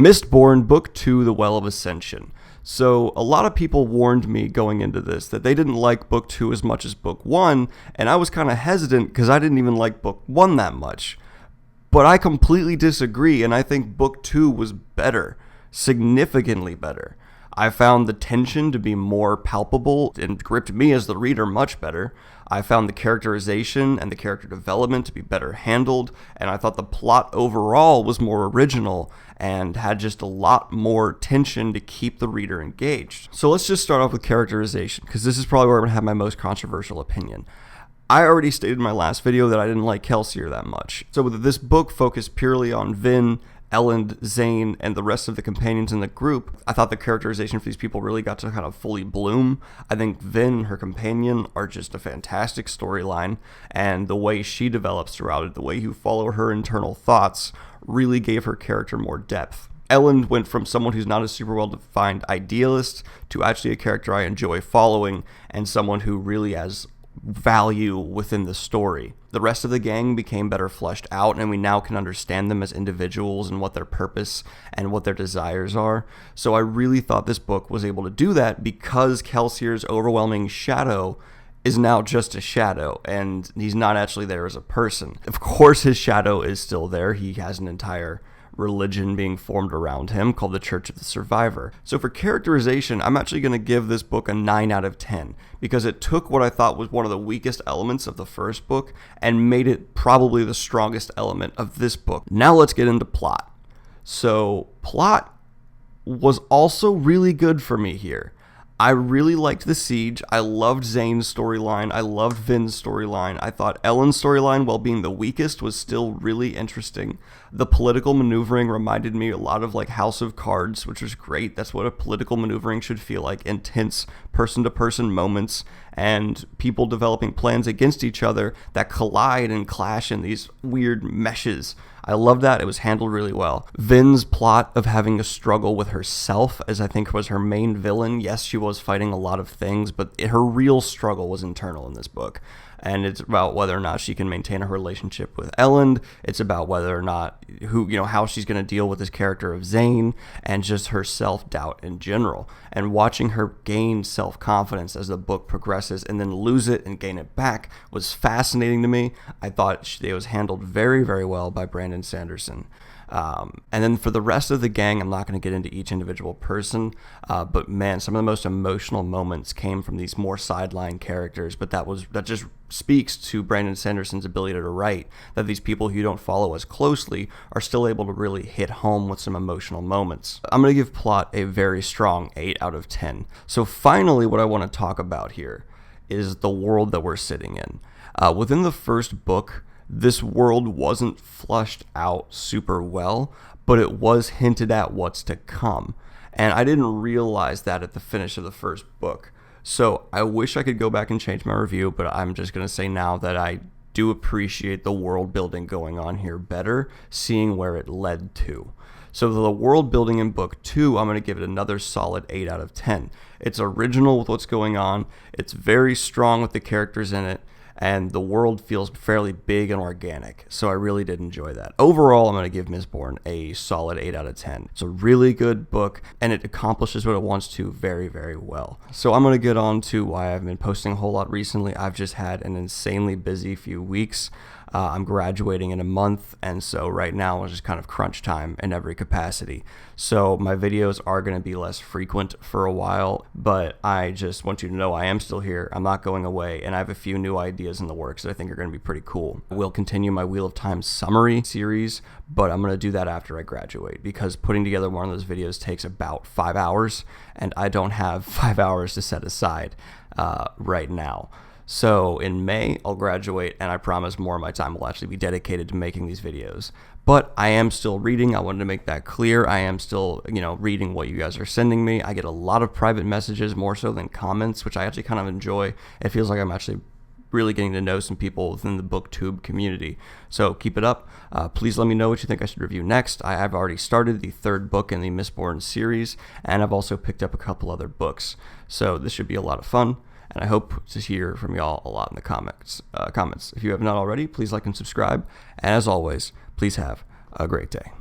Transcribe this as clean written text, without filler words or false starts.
Mistborn, Book 2, The Well of Ascension. So a lot of people warned me going into this that they didn't like Book 2 as much as Book 1, and I was kind of hesitant because I didn't even like Book 1 that much. But I completely disagree, and I think Book 2 was better, significantly better. I found the tension to be more palpable and gripped me as the reader much better. I found the characterization and the character development to be better handled, and I thought the plot overall was more original and had just a lot more tension to keep the reader engaged. So let's just start off with characterization, because this is probably where I'm going to have my most controversial opinion. I already stated in my last video that I didn't like Kelsier that much. So this book focused purely on Vin, Elend, Zane, and the rest of the companions in the group. I thought the characterization for these people really got to kind of fully bloom. I think Vin, her companion, are just a fantastic storyline, and the way she develops throughout it, the way you follow her internal thoughts, really gave her character more depth. Elend went from someone who's not a super well-defined idealist to actually a character I enjoy following, and someone who really has value within the story. The rest of the gang became better fleshed out, and we now can understand them as individuals and what their purpose and what their desires are. So I really thought this book was able to do that because Kelsier's overwhelming shadow is now just a shadow, and he's not actually there as a person. Of course, his shadow is still there. He has an entire religion being formed around him called the Church of the Survivor. So for characterization, I'm actually going to give this book a 9 out of 10 because it took what I thought was one of the weakest elements of the first book and made it probably the strongest element of this book. Now let's get into plot. So plot was also really good for me here. I really liked the siege. I loved Zane's storyline. I loved Vin's storyline. I thought Elend's storyline, while being the weakest, was still really interesting. The political maneuvering reminded me a lot of like House of Cards, which was great. That's what a political maneuvering should feel like. Intense person-to-person moments and people developing plans against each other that collide and clash in these weird meshes. I love that. It was handled really well. Vin's plot of having a struggle with herself, as I think was her main villain. Yes, she was fighting a lot of things, but her real struggle was internal in this book. And it's about whether or not she can maintain a relationship with Elend. It's about whether or not, how she's going to deal with this character of Zane and just her self-doubt in general. And watching her gain self-confidence as the book progresses and then lose it and gain it back was fascinating to me. I thought it was handled very, very well by Brandon Sanderson. And then for the rest of the gang, I'm not going to get into each individual person, but man, some of the most emotional moments came from these more sideline characters, but that just speaks to Brandon Sanderson's ability to write, that these people who you don't follow as closely are still able to really hit home with some emotional moments. I'm going to give plot a very strong 8 out of 10. So finally, what I want to talk about here is the world that we're sitting in. Within the first book, this world wasn't flushed out super well, but it was hinted at what's to come. And I didn't realize that at the finish of the first book. So I wish I could go back and change my review, but I'm just going to say now that I do appreciate the world building going on here better, seeing where it led to. So the world building in book 2, I'm going to give it another solid 8 out of 10. It's original with what's going on. It's very strong with the characters in it. And the world feels fairly big and organic, so I really did enjoy that. Overall, I'm going to give Mistborn a solid 8 out of 10. It's a really good book, and it accomplishes what it wants to very, very well. So I'm going to get on to why I've been posting a whole lot recently. I've just had an insanely busy few weeks. I'm graduating in a month, and so right now it's just kind of crunch time in every capacity. So my videos are going to be less frequent for a while, but I just want you to know I am still here. I'm not going away, and I have a few new ideas in the works that I think are going to be pretty cool. I will continue my Wheel of Time summary series, but I'm going to do that after I graduate because putting together one of those videos takes about 5 hours, and I don't have 5 hours to set aside right now. So in May, I'll graduate, and I promise more of my time will actually be dedicated to making these videos. But I am still reading. I wanted to make that clear. I am still, reading what you guys are sending me. I get a lot of private messages, more so than comments, which I actually kind of enjoy. It feels like I'm actually really getting to know some people within the BookTube community. So keep it up. Please let me know what you think I should review next. I have already started the 3rd book in the Mistborn series, and I've also picked up a couple other books. So this should be a lot of fun. And I hope to hear from y'all a lot in the comments. If you have not already, please like and subscribe. And as always, please have a great day.